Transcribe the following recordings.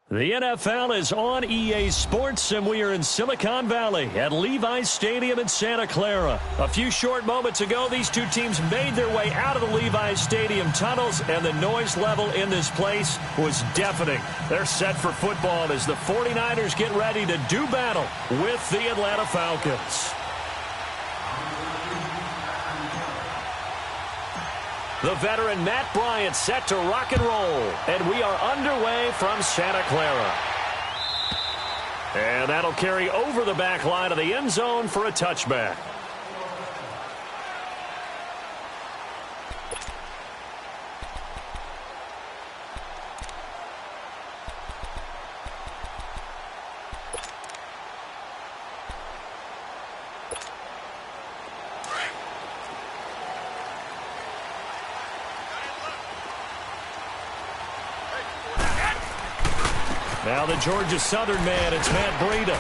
The NFL is on EA Sports, and we are in Silicon Valley at Levi's Stadium in Santa Clara. A few short moments ago, these two teams made their way out of the Levi's Stadium tunnels, and the noise level in this place was deafening. They're set for football as the 49ers get ready to do battle with the Atlanta Falcons. The veteran Matt Bryant set to rock and roll, and we are underway from Santa Clara. And that'll carry over the back line of the end zone for a touchback. Now the Georgia Southern man, it's Matt Breida.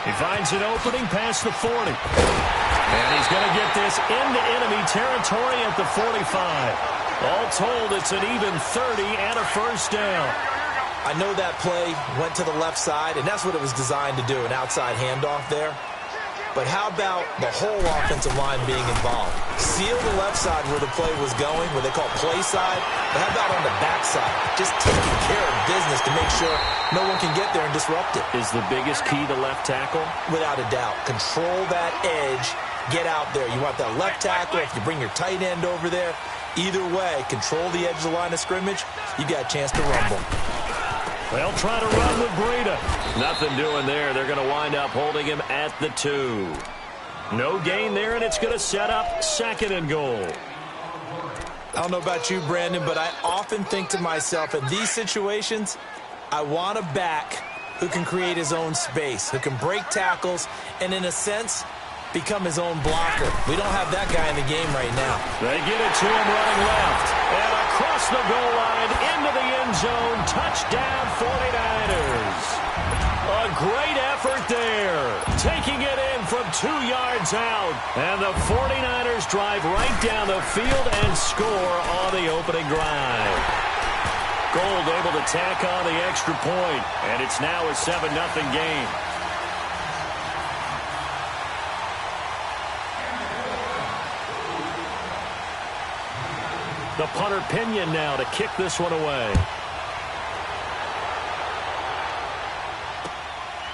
He finds an opening past the 40. And he's going to get this into enemy territory at the 45. All told, it's an even 30 and a first down. I know that play went to the left side, and that's what it was designed to do, an outside handoff there. But how about the whole offensive line being involved? Seal the left side where the play was going, what they call play side. But how about on the back side? Just taking care of business to make sure no one can get there and disrupt it. Is the biggest key to left tackle? Without a doubt. Control that edge. Get out there. You want that left tackle. If you bring your tight end over there, either way, control the edge of the line of scrimmage, you got a chance to rumble. They'll try to run with Breida. Nothing doing there. They're going to wind up holding him at the 2. No gain there, and it's going to set up second and goal. I don't know about you, Brandon, but I often think to myself, in these situations, I want a back who can create his own space, who can break tackles, and in a sense, become his own blocker. We don't have that guy in the game right now. They get it to him running left. And across the goal line, into the end zone. Touchdown, 49ers. A great effort there. Taking it in from 2 yards out. And the 49ers drive right down the field and score on the opening drive. Gold able to tack on the extra point. And it's now a 7-0 game. The punter Pinion now to kick this one away.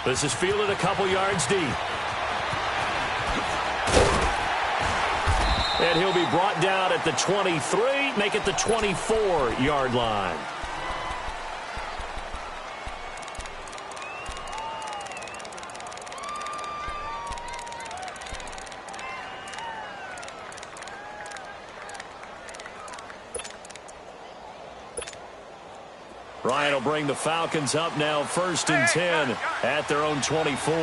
This is fielded a couple yards deep. And he'll be brought down at the 23, make it the 24-yard line. Ryan will bring the Falcons up now 1st and 10 at their own 24.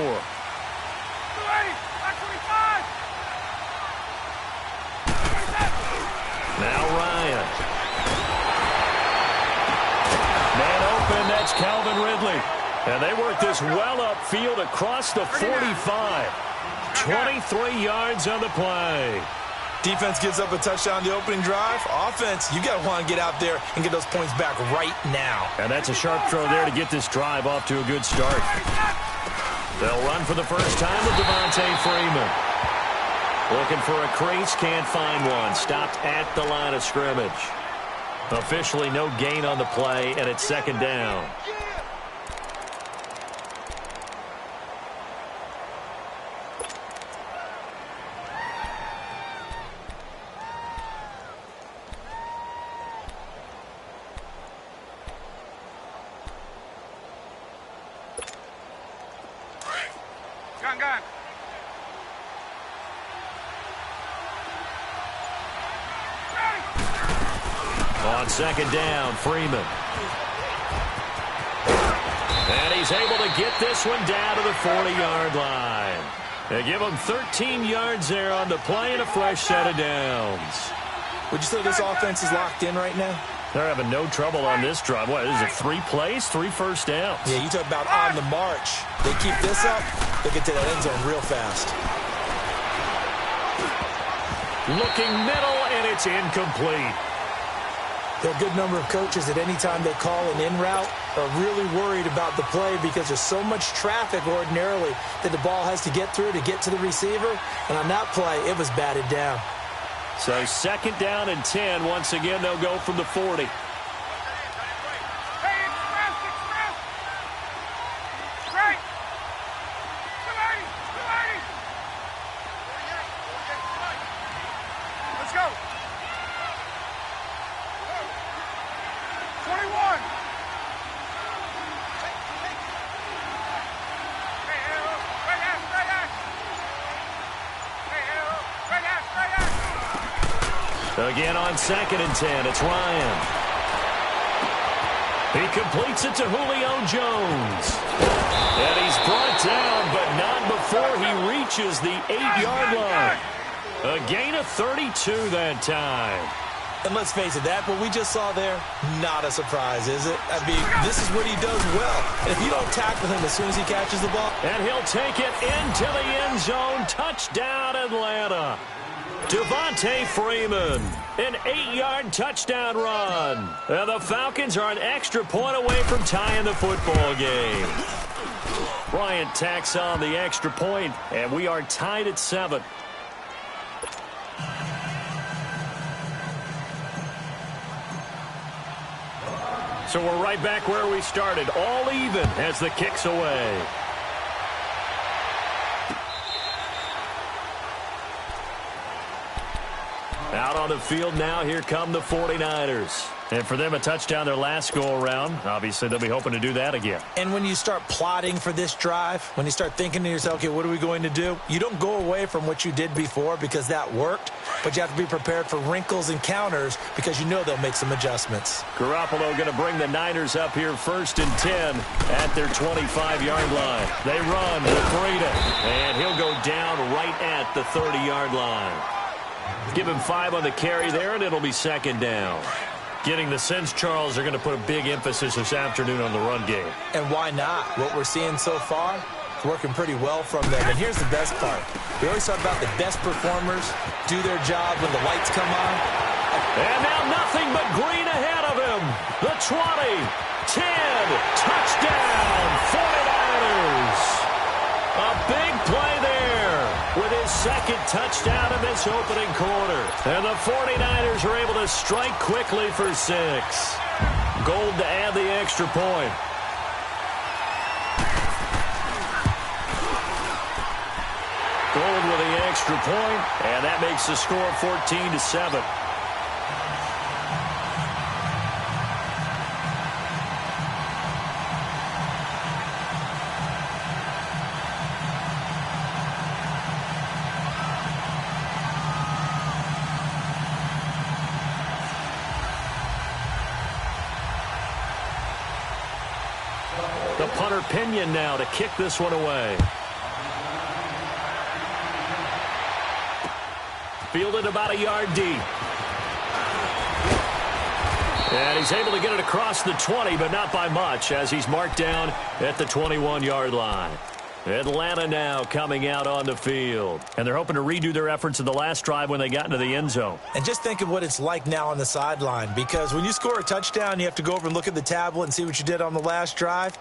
Now Ryan. Man open, that's Calvin Ridley. And they work this well upfield across the 45. 23 yards on the play. Defense gives up a touchdown the opening drive. Offense, you got to want to get out there and get those points back right now. And that's a sharp throw there to get this drive off to a good start. They'll run for the first time with Devontae Freeman. Looking for a crease, can't find one. Stopped at the line of scrimmage. Officially no gain on the play, and it's second down. Gun. On second down, Freeman. And he's able to get this one down to the 40-yard line. They give him 13 yards there on the play and a fresh set of downs. Would you say this offense is locked in right now? They're having no trouble on this drive. What, is it 3 plays, 3 first downs? Yeah, you talk about on the march. They keep this up, they get to that end zone real fast. Looking middle, and it's incomplete. There are a good number of coaches that any time they call an in route are really worried about the play because there's so much traffic ordinarily that the ball has to get through to get to the receiver. And on that play, it was batted down. So 2nd down and 10. Once again, they'll go from the 40. Again on 2nd and 10, it's Ryan. He completes it to Julio Jones. And he's brought down, but not before he reaches the 8-yard line. A gain of 32 that time. And let's face it, that what we just saw there, not a surprise, is it? I mean, this is what he does well. And if you don't tackle him as soon as he catches the ball. And he'll take it into the end zone. Touchdown, Atlanta. Devontae Freeman, an 8-yard touchdown run. And the Falcons are an extra point away from tying the football game. Bryant tacks on the extra point, and we are tied at 7. So we're right back where we started, all even as the kick's away. Out on the field now, here come the 49ers. And for them, a touchdown their last go-around. Obviously, they'll be hoping to do that again. And when you start plotting for this drive, when you start thinking to yourself, okay, what are we going to do? You don't go away from what you did before because that worked, but you have to be prepared for wrinkles and counters because you know they'll make some adjustments. Garoppolo going to bring the Niners up here 1st and 10 at their 25-yard line. They run with Breida, and he'll go down right at the 30-yard line. Give him 5 on the carry there, and it'll be 2nd down. Getting the sense, Charles, they're going to put a big emphasis this afternoon on the run game. And why not? What we're seeing so far is working pretty well from them. And here's the best part. We always talk about the best performers do their job when the lights come on. And now nothing but green ahead of him. The 20, 10, touchdown, 49ers. A big play there with his 2nd touchdown in this opening quarter. And the 49ers are able to strike quickly for 6. Gold to add the extra point. Gold with the extra point, and that makes the score 14-7. The punter Pinion now to kick this one away. Fielded about a yard deep. And he's able to get it across the 20, but not by much, as he's marked down at the 21-yard line. Atlanta now coming out on the field. And they're hoping to redo their efforts in the last drive when they got into the end zone. And just think of what it's like now on the sideline, because when you score a touchdown, you have to go over and look at the tablet and see what you did on the last drive.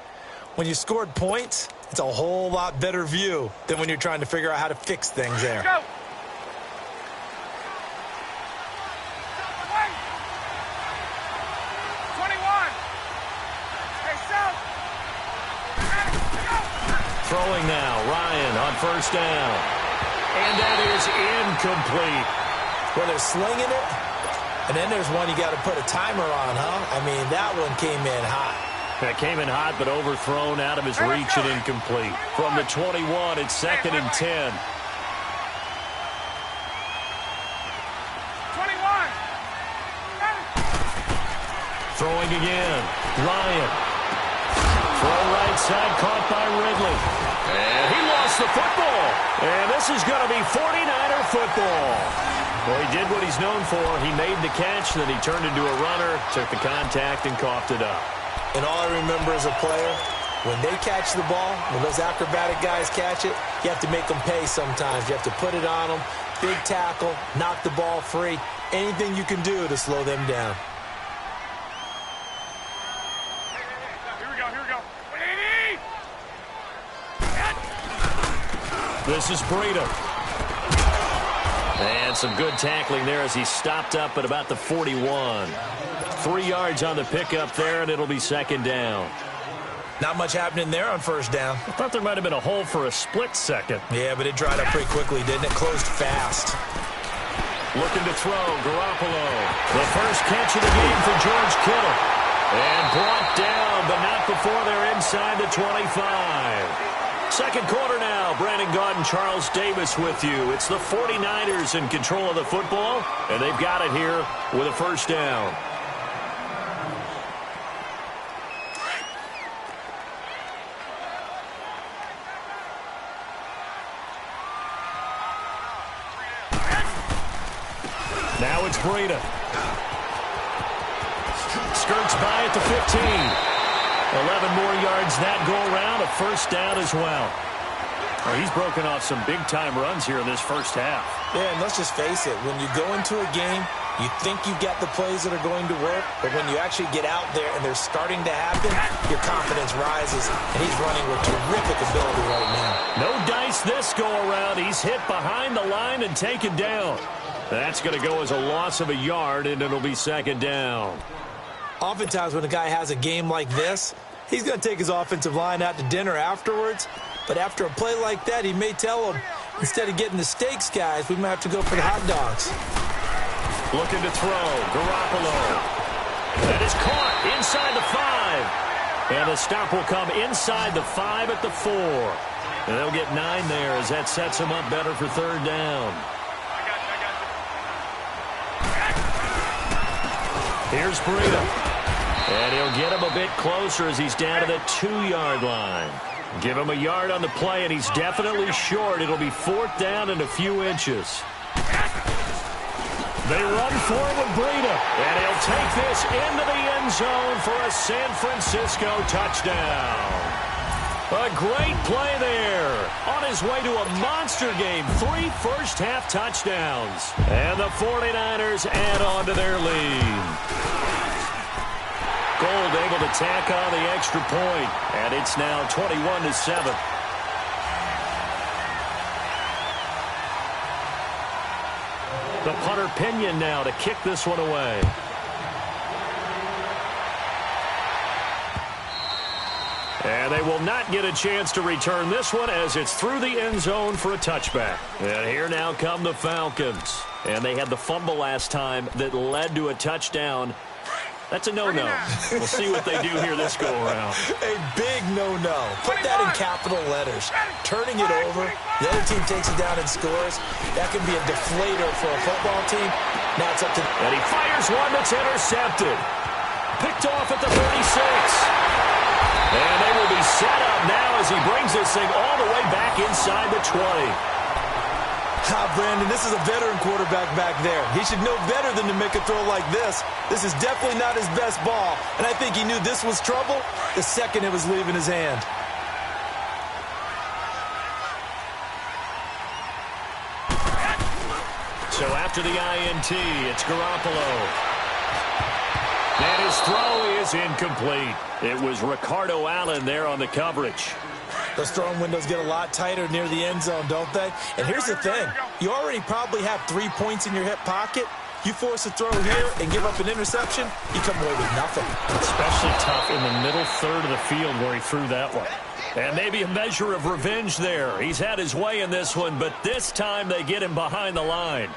When you scored points, it's a whole lot better view than when you're trying to figure out how to fix things there. Go. Throwing now, Ryan on 1st down. And that is incomplete. Well, they're slinging it, and then there's one you got to put a timer on, huh? I mean, that one came in hot. That came in hot, but overthrown out of his reach and incomplete. From the 21, it's 2nd and 10. 21. Throwing again, Ryan. Throw right side, caught by Ridley. And he lost the football. And this is going to be 49er football. Well, he did what he's known for. He made the catch, then he turned into a runner, took the contact, and coughed it up. And all I remember as a player, when they catch the ball, when those acrobatic guys catch it, you have to make them pay sometimes. You have to put it on them, big tackle, knock the ball free, anything you can do to slow them down. This is Breida. And some good tackling there as he stopped up at about the 41. 3 yards on the pickup there, and it'll be second down. Not much happening there on first down. I thought there might have been a hole for a split second. Yeah, but it dried up pretty quickly, didn't it? Closed fast. Looking to throw, Garoppolo. The first catch of the game for George Kittle. And brought down, but not before they're inside the 25. Second quarter now. Brandon Gaudin, Charles Davis with you. It's the 49ers in control of the football, and they've got it here with a first down. Now it's Breida. Skirts by at the 15. 11 more yards that go around. A first down as well. Oh, he's broken off some big-time runs here in this first half. Yeah, and let's just face it. When you go into a game, you think you've got the plays that are going to work, but when you actually get out there and they're starting to happen, your confidence rises, and he's running with terrific ability right now. No dice this go-around. He's hit behind the line and taken down. That's going to go as a loss of a yard, and it'll be second down. Oftentimes when a guy has a game like this, he's going to take his offensive line out to dinner afterwards. But after a play like that, he may tell them, instead of getting the steaks, guys, we might have to go for the hot dogs. Looking to throw. Garoppolo. That is caught inside the 5. And the stop will come inside the 5 at the 4. And they'll get 9 there as that sets them up better for third down. Here's Breida. And he'll get him a bit closer as he's down to the 2-yard line. Give him a yard on the play, and he's definitely short. It'll be fourth down and a few inches. They run forward with Breida, and he'll take this into the end zone for a San Francisco touchdown. A great play there. On his way to a monster game. 3 first-half touchdowns. And the 49ers add on to their lead. Gold able to tack on the extra point, and it's now 21-7. The punter Pinion now to kick this one away. And they will not get a chance to return this one as it's through the end zone for a touchback. And here now come the Falcons. And they had the fumble last time that led to a touchdown. That's a no-no. We'll see what they do here this go-around. A big no-no. Put that in capital letters. Turning it over, the other team takes it down and scores. That can be a deflator for a football team. Now it's up to... And he fires one that's intercepted. Picked off at the 36. And they will be set up now as he brings this thing all the way back inside the 20. Brandon, this is a veteran quarterback back there. He should know better than to make a throw like this. This is definitely not his best ball, and I think he knew this was trouble the second it was leaving his hand. So after the INT, it's Garoppolo. And his throw is incomplete. It was Ricardo Allen there on the coverage. Those throwing windows get a lot tighter near the end zone, don't they? And here's the thing. You already probably have 3 points in your hip pocket. You force a throw here and give up an interception, you come away with nothing. Especially tough in the middle third of the field where he threw that one. And maybe a measure of revenge there. He's had his way in this one, but this time they get him behind the line.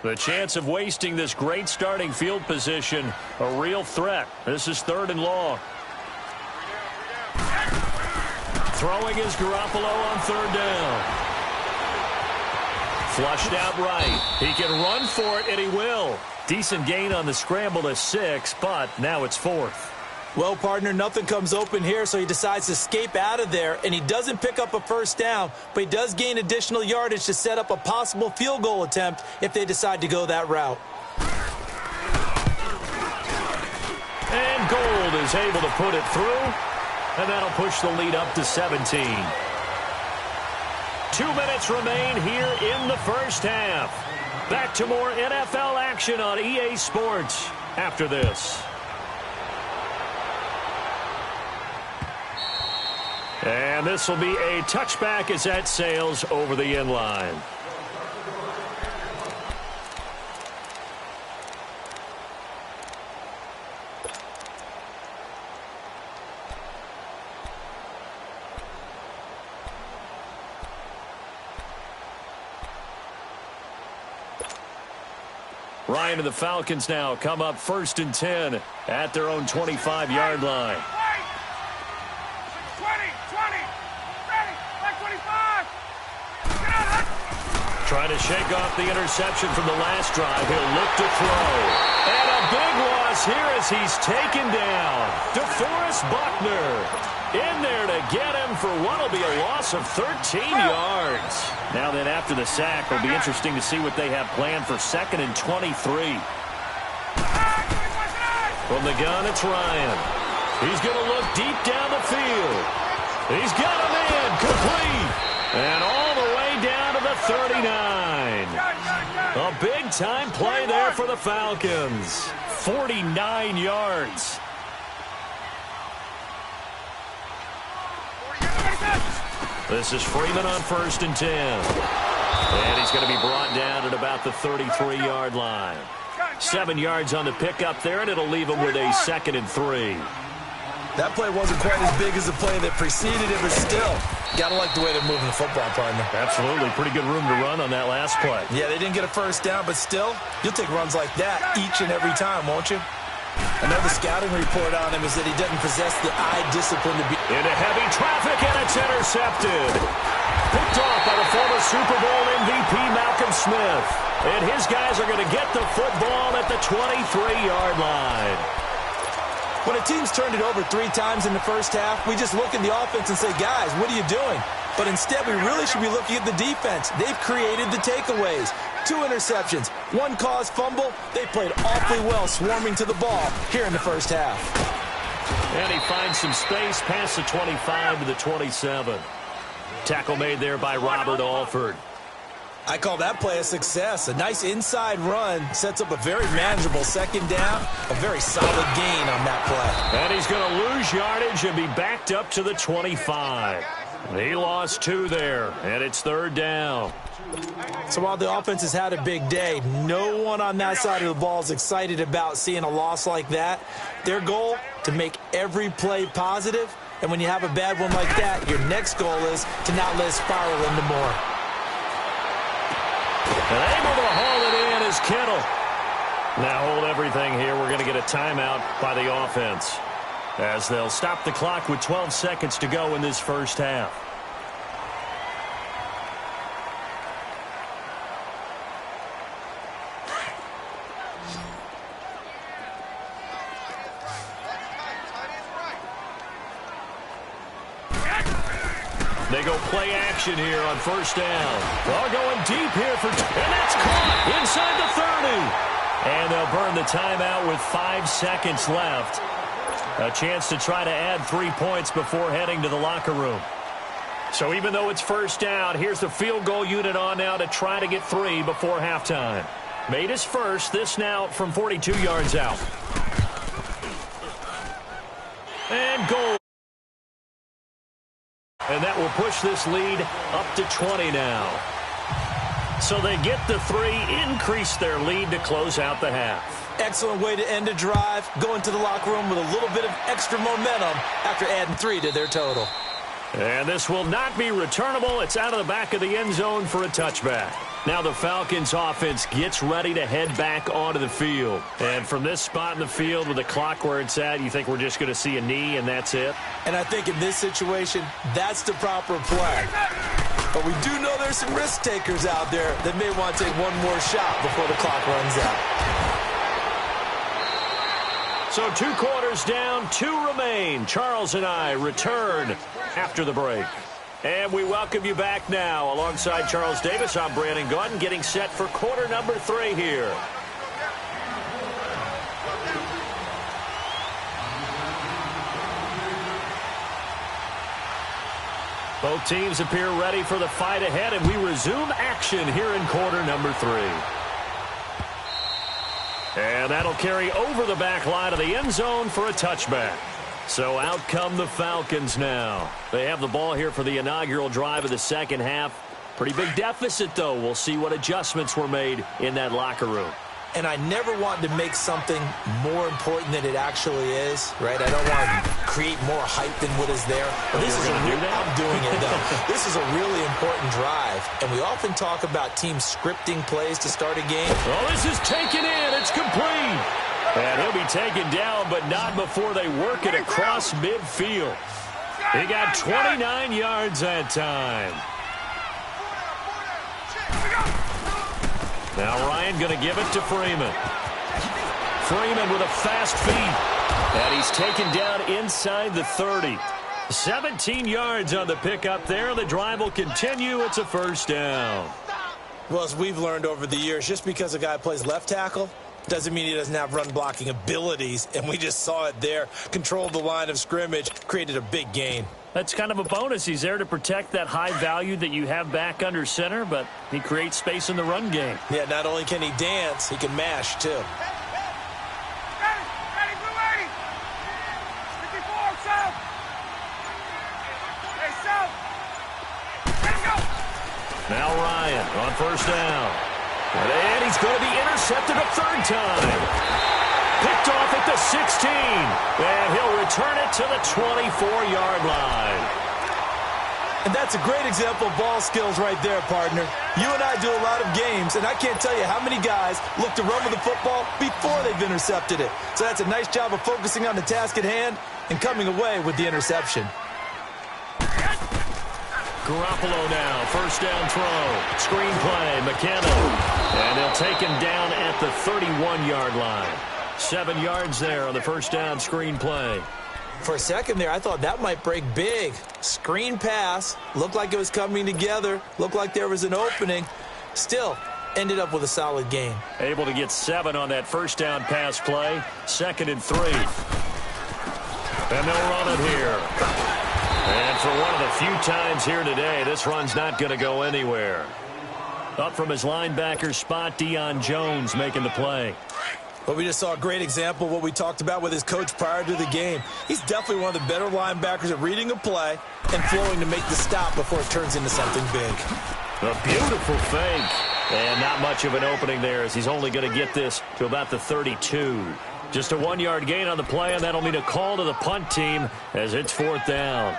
The chance of wasting this great starting field position, a real threat. This is 3rd and long. Throwing is Garoppolo on 3rd down. Flushed out right. He can run for it, and he will. Decent gain on the scramble to 6, but now it's 4th. Well, partner, nothing comes open here, so he decides to escape out of there, and he doesn't pick up a first down, but he does gain additional yardage to set up a possible field goal attempt if they decide to go that route. And Gold is able to put it through, and that'll push the lead up to 17. 2 minutes remain here in the first half. Back to more NFL action on EA Sports after this. And this will be a touchback as that sails over the end line. Ryan and the Falcons now come up 1st and 10 at their own 25-yard line. 20, 20, ready, like 25. Get out of that. Trying to shake off the interception from the last drive. He'll look to throw. And a big loss here as he's taken down. DeForest Buckner in there to get him for what will be a loss of 13 yards. Now then, after the sack, it'll be interesting to see what they have planned for 2nd and 23. From the gun, it's Ryan. He's going to look deep down the field. He's got him in, complete. And all the way down to the 39. A big-time play there for the Falcons. 49 yards. This is Freeman on 1st and 10. And he's going to be brought down at about the 33-yard line. 7 yards on the pickup there, and it'll leave him with a 2nd and 3. That play wasn't quite as big as the play that preceded it, but still, got to like the way they're moving the football, partner. Absolutely. Pretty good room to run on that last play. Yeah, they didn't get a first down, but still, you'll take runs like that each and every time, won't you? Another scouting report on him is that he doesn't possess the eye discipline to be... Into heavy traffic, and it's intercepted. Picked off by the former Super Bowl MVP Malcolm Smith. And his guys are going to get the football at the 23-yard line. When a team's turned it over 3 times in the first half, we just look at the offense and say, guys, what are you doing? But instead, we really should be looking at the defense. They've created the takeaways. 2 interceptions, 1 caused fumble. They played awfully well swarming to the ball here in the first half. And he finds some space past the 25 to the 27. Tackle made there by Robert Alford. I call that play a success. A nice inside run sets up a very manageable 2nd down. A very solid gain on that play. And he's going to lose yardage and be backed up to the 25. He lost 2 there, and it's 3rd down. So while the offense has had a big day, no one on that side of the ball is excited about seeing a loss like that. Their goal, to make every play positive. And when you have a bad one like that, your next goal is to not let it spiral into more. And able to haul it in is Kittle. Now hold everything here. We're going to get a timeout by the offense, as they'll stop the clock with 12 seconds to go in this first half. They go play action here on 1st down. They're going deep here for... And that's caught inside the 30. And they'll burn the timeout with 5 seconds left. A chance to try to add 3 points before heading to the locker room. So even though it's 1st down, here's the field goal unit on now to try to get 3 before halftime. Made his first. This now from 42 yards out. And goal. And that will push this lead up to 20 now. So they get the 3, increase their lead to close out the half. Excellent way to end a drive. Go into the locker room with a little bit of extra momentum after adding 3 to their total. And this will not be returnable. It's out of the back of the end zone for a touchback. Now the Falcons offense gets ready to head back onto the field. And from this spot in the field with the clock where it's at, you think we're just going to see a knee and that's it? And I think in this situation, that's the proper play. But we do know there's some risk takers out there that may want to take one more shot before the clock runs out. So 2 quarters down, 2 remain. Charles and I return after the break. And we welcome you back now. Alongside Charles Davis, I'm Brandon Gaudin, getting set for quarter number 3 here. Both teams appear ready for the fight ahead, and we resume action here in quarter number 3. And that'll carry over the back line of the end zone for a touchback. So out come the Falcons now. They have the ball here for the inaugural drive of the second half. Pretty big deficit, though. We'll see what adjustments were made in that locker room. And I never want to make something more important than it actually is, right? I don't want to create more hype than what is there. But this is I'm doing it, though. This is a really important drive. And we often talk about teams scripting plays to start a game. Oh, this is taken in. It's complete. And he'll be taken down, but not before they work it across midfield. He got 29 yards that time. Now Ryan going to give it to Freeman. Freeman with a fast feet. And he's taken down inside the 30. 17 yards on the pickup there. The drive will continue. It's a first down. Well, as we've learned over the years, just because a guy plays left tackle doesn't mean he doesn't have run blocking abilities. And we just saw it there. Controlled the line of scrimmage. Created a big gain. That's kind of a bonus. He's there to protect that high value that you have back under center, but he creates space in the run game. Yeah, not only can he dance, he can mash, too. Ready, blue 80. 54, south. Hey, south. Ready, go. Now Ryan on first down. And he's going to be intercepted a third time. Picked off at the 16. And he'll return it to the 24-yard line. And that's a great example of ball skills right there, partner. You and I do a lot of games, and I can't tell you how many guys look to run with the football before they've intercepted it. So that's a nice job of focusing on the task at hand and coming away with the interception. Garoppolo now, first down throw. Screen play, McKenna. And they'll take him down at the 31-yard line. 7 yards there on the first down screen play. For a second there, I thought that might break big. Screen pass. Looked like it was coming together. Looked like there was an opening. Still, ended up with a solid gain. Able to get 7 on that first down pass play. 2nd and 3. And they'll run it here. And for one of the few times here today, this run's not going to go anywhere. Up from his linebacker spot, Deion Jones making the play. But we just saw a great example of what we talked about with his coach prior to the game. He's definitely one of the better linebackers at reading a play and flowing to make the stop before it turns into something big. A beautiful fake. And not much of an opening there as he's only going to get this to about the 32. Just a 1-yard gain on the play, and that'll mean a call to the punt team as it's 4th down.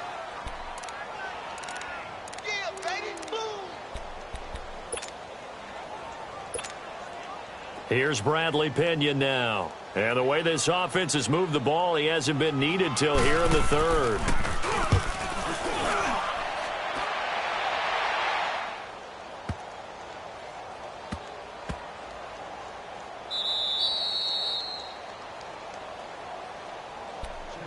Here's Bradley Pinion now. And the way this offense has moved the ball, he hasn't been needed till here in the 3rd.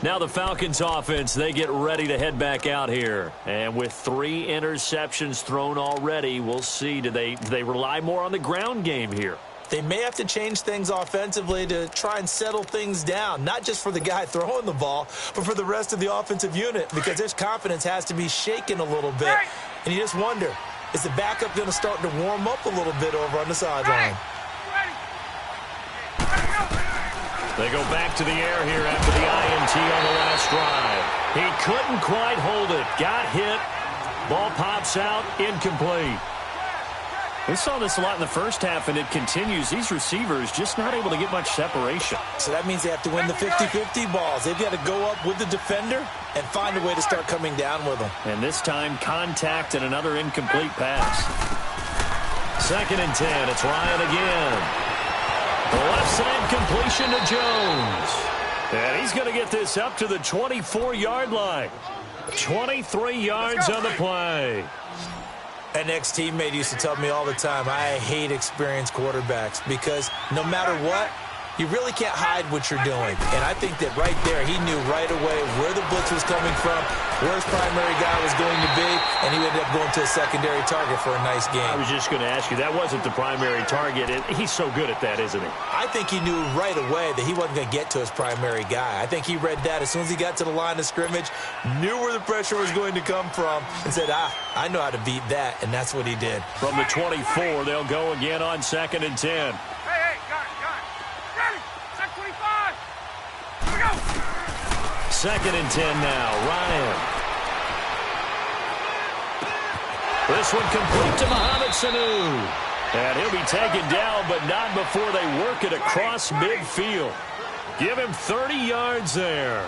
Now the Falcons offense, they get ready to head back out here. And with 3 interceptions thrown already, we'll see. Do they rely more on the ground game here? They may have to change things offensively to try and settle things down, not just for the guy throwing the ball, but for the rest of the offensive unit, because his confidence has to be shaken a little bit. And you just wonder, is the backup going to start to warm up a little bit over on the sideline? They go back to the air here after the INT on the last drive. He couldn't quite hold it. Got hit. Ball pops out. Incomplete. We saw this a lot in the first half, and it continues. These receivers just not able to get much separation. So that means they have to win the 50-50 balls. They've got to go up with the defender and find a way to start coming down with them. And this time, contact and another incomplete pass. 2nd and 10. It's Ryan again. The left side completion to Jones. And he's going to get this up to the 24-yard line. 23 yards on the play. An ex-teammate used to tell me all the time, I hate experienced quarterbacks because no matter what, you really can't hide what you're doing. And I think that right there, he knew right away where the blitz was coming from, where his primary guy was going to be, and he ended up going to a secondary target for a nice game. I was just going to ask you, that wasn't the primary target. He's so good at that, isn't he? I think he knew right away that he wasn't going to get to his primary guy. I think he read that as soon as he got to the line of scrimmage, knew where the pressure was going to come from, and said, I know how to beat that, and that's what he did. From the 24, they'll go again on 2nd and 10. 2nd and 10 now. Ryan. This one complete to Mohamed Sanu. And he'll be taken down, but not before they work it across midfield. Give him 30 yards there.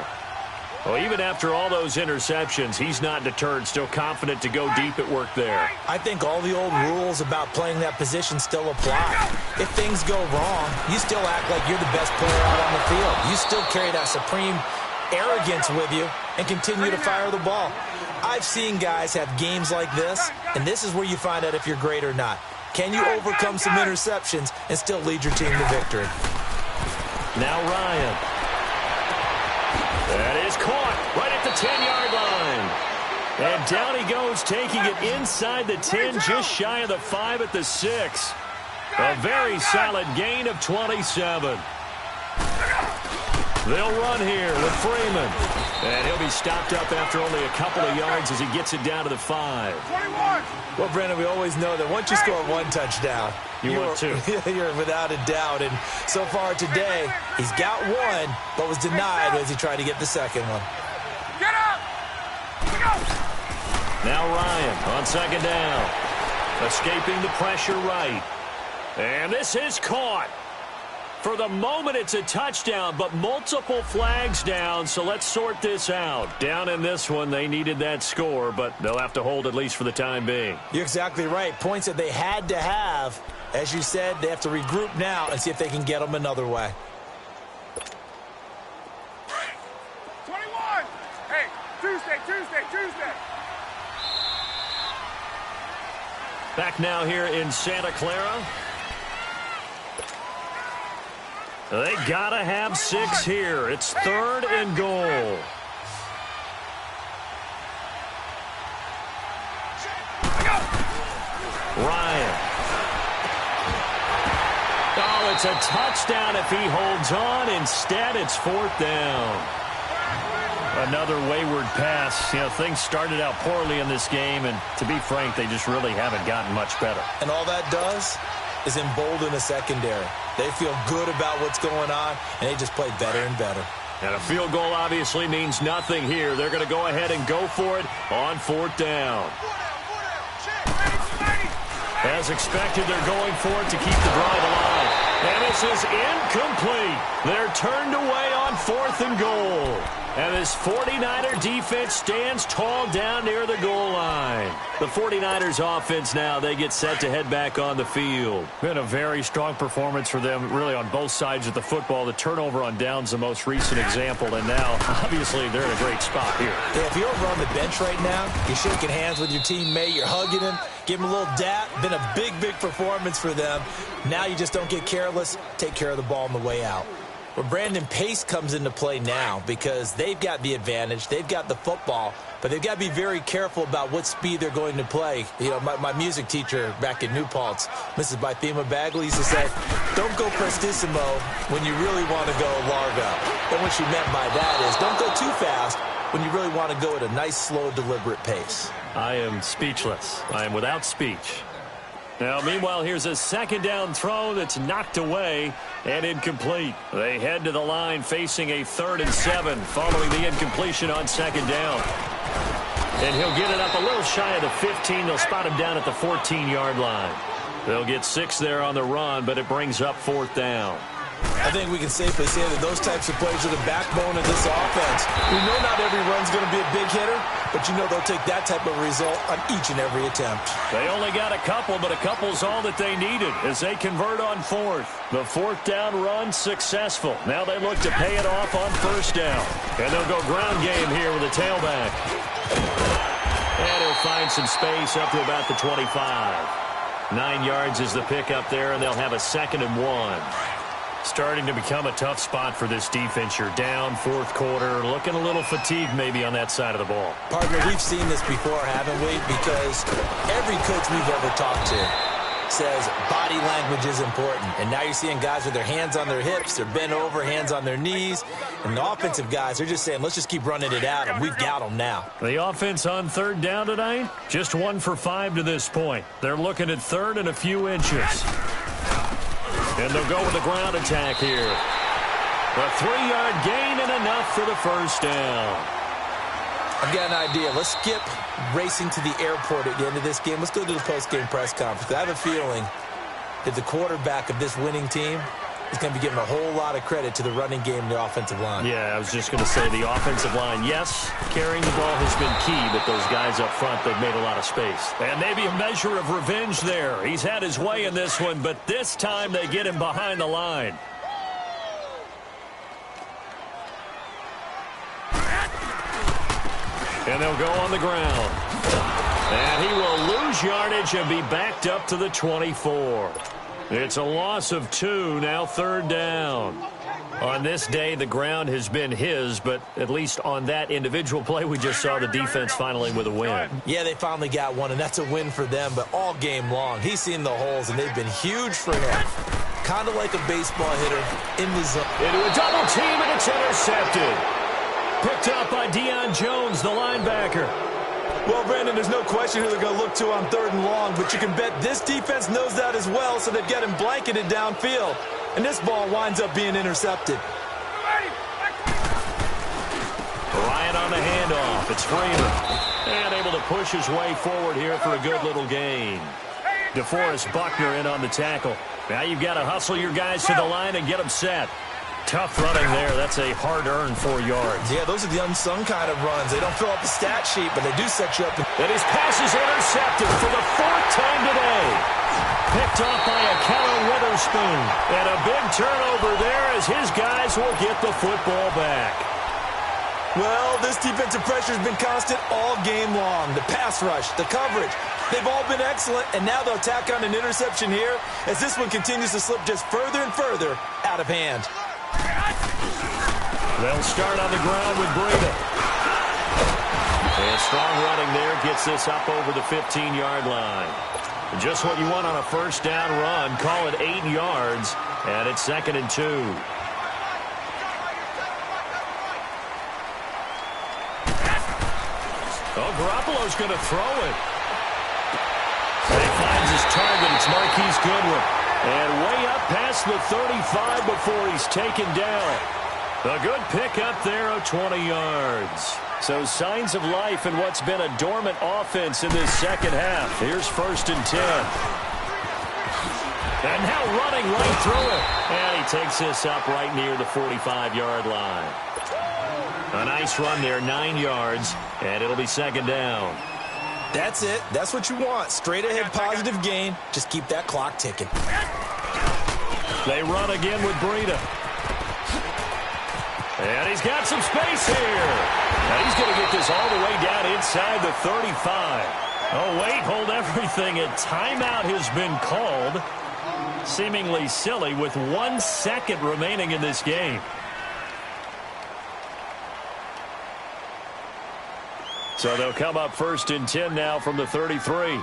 Well, even after all those interceptions, he's not deterred, still confident to go deep at work there. I think all the old rules about playing that position still apply. If things go wrong, you still act like you're the best player out on the field. You still carry that supreme arrogance with you and continue to fire the ball. I've seen guys have games like this, and this is where you find out if you're great or not. Can you overcome some interceptions and still lead your team to victory? Now Ryan. That is caught right at the 10-yard line. And down he goes, taking it inside the 10, just shy of the 5 at the 6. A very solid gain of 27. They'll run here with Freeman. And he'll be stopped up after only a couple of yards as he gets it down to the 5. 21. Well, Brandon, we always know that once you score one touchdown, want two. You're without a doubt. And so far today, he's got one, but was denied as he tried to get the second one. Get up. Go. Now Ryan on 2nd down. Escaping the pressure right. And this is caught. For the moment, it's a touchdown, but multiple flags down, so let's sort this out. Down in this one, they needed that score, but they'll have to hold at least for the time being. You're exactly right. Points that they had to have. As you said, they have to regroup now and see if they can get them another way. 21. Hey, Tuesday. Back now here in Santa Clara. They gotta have 6 here. It's 3rd and goal. Ryan. Oh, it's a touchdown if he holds on. Instead, it's 4th down. Another wayward pass. You know, things started out poorly in this game, and to be frank, they just really haven't gotten much better. And all that does is embolden the secondary. They feel good about what's going on, and they just play better and better. And a field goal obviously means nothing here. They're going to go ahead and go for it on 4th down. As expected, they're going for it to keep the drive alive. And this is incomplete. They're turned away on 4th and goal. And this 49er defense stands tall down near the goal line. The 49ers offense now, they get set to head back on the field. Been a very strong performance for them, really on both sides of the football. The turnover on downs, the most recent example. And now, obviously, they're in a great spot here. Yeah, if you're over on the bench right now, you're shaking hands with your teammate, you're hugging him, give him a little dap. Been a big, big performance for them. Now you just don't get careless. Take care of the ball on the way out. Well, Brandon, pace comes into play now because they've got the advantage. They've got the football, but they've got to be very careful about what speed they're going to play. You know, my music teacher back in New Paltz, Mrs. Bythema Bagley, used to say, don't go prestissimo when you really want to go largo. And what she meant by that is don't go too fast when you really want to go at a nice, slow, deliberate pace. I am speechless. I am without speech. Now, meanwhile, here's a 2nd down throw that's knocked away and incomplete. They head to the line facing a 3rd and 7 following the incompletion on 2nd down. And he'll get it up a little shy of the 15. They'll spot him down at the 14-yard line. They'll get 6 there on the run, but it brings up 4th down. I think we can safely say that those types of plays are the backbone of this offense. We know not every run's going to be a big hitter, but you know they'll take that type of result on each and every attempt. They only got a couple, but a couple's all that they needed as they convert on 4th. The 4th down run successful. Now they look to pay it off on 1st down. And they'll go ground game here with a tailback. And he'll find some space up to about the 25. 9 yards is the pickup there, and they'll have a 2nd and 1. Starting to become a tough spot for this defense. You're down 4th quarter, looking a little fatigued maybe on that side of the ball. Partner, we've seen this before, haven't we? Because every coach we've ever talked to says body language is important. And now you're seeing guys with their hands on their hips, they're bent over, hands on their knees. And the offensive guys, they're just saying, let's just keep running it out, and we've got them now. The offense on 3rd down tonight, just 1 for 5 to this point. They're looking at 3rd and a few inches. And they'll go with the ground attack here. A 3-yard gain and enough for the first down. I've got an idea. Let's skip racing to the airport at the end of this game. Let's go to the post-game press conference. I have a feeling that the quarterback of this winning team is going to be giving a whole lot of credit to the running game and the offensive line. Yeah, I was just going to say the offensive line, yes, carrying the ball has been key, but those guys up front, they've made a lot of space. And maybe a measure of revenge there. He's had his way in this one, but this time they get him behind the line. And they'll go on the ground. And he will lose yardage and be backed up to the 24. It's a loss of 2, now 3rd down. On this day, the ground has been his, but at least on that individual play, we just saw the defense finally with a win. Yeah, they finally got one, and that's a win for them, but all game long, he's seen the holes, and they've been huge for him. Kind of like a baseball hitter in the zone. Into a double team, and it's intercepted. Picked up by Deion Jones, the linebacker. Well, Brandon, there's no question who they're going to look to on 3rd and long, but you can bet this defense knows that as well, so they've got him blanketed downfield. And this ball winds up being intercepted. Bryant on the handoff. It's Freeman. And able to push his way forward here for a good little gain. DeForest Buckner in on the tackle. Now you've got to hustle your guys to the line and get them set. Tough running there. That's a hard-earned 4 yards. Yeah, those are the unsung kind of runs. They don't fill up the stat sheet, but they do set you up. And his pass is intercepted for the 4th time today. Picked off by a Keller Witherspoon. And a big turnover there as his guys will get the football back. Well, this defensive pressure has been constant all game long. The pass rush, the coverage, they've all been excellent, and now they'll tack on an interception here as this one continues to slip just further and further out of hand. They'll start on the ground with Breda. And strong running there gets this up over the 15-yard line. Just what you want on a first down run. Call it 8 yards, and it's 2nd and 2. Oh, Garoppolo's going to throw it. And he finds his target. It's Marquise Goodwin. And way up past the 35 before he's taken down. A good pickup there of 20 yards. So signs of life in what's been a dormant offense in this second half. Here's 1st and 10. And now running right through it. And he takes this up right near the 45-yard line. A nice run there, 9 yards, and it'll be 2nd down. That's it. That's what you want. Straight ahead positive gain. Just keep that clock ticking. They run again with Breda. And he's got some space here. Now he's going to get this all the way down inside the 35. Oh, wait, hold everything. A timeout has been called. Seemingly silly with 1 second remaining in this game. So they'll come up 1st and 10 now from the 33.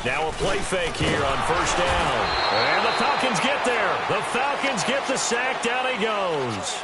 Now a play fake here on 1st down. And the Falcons get there. The Falcons get the sack. Down he goes.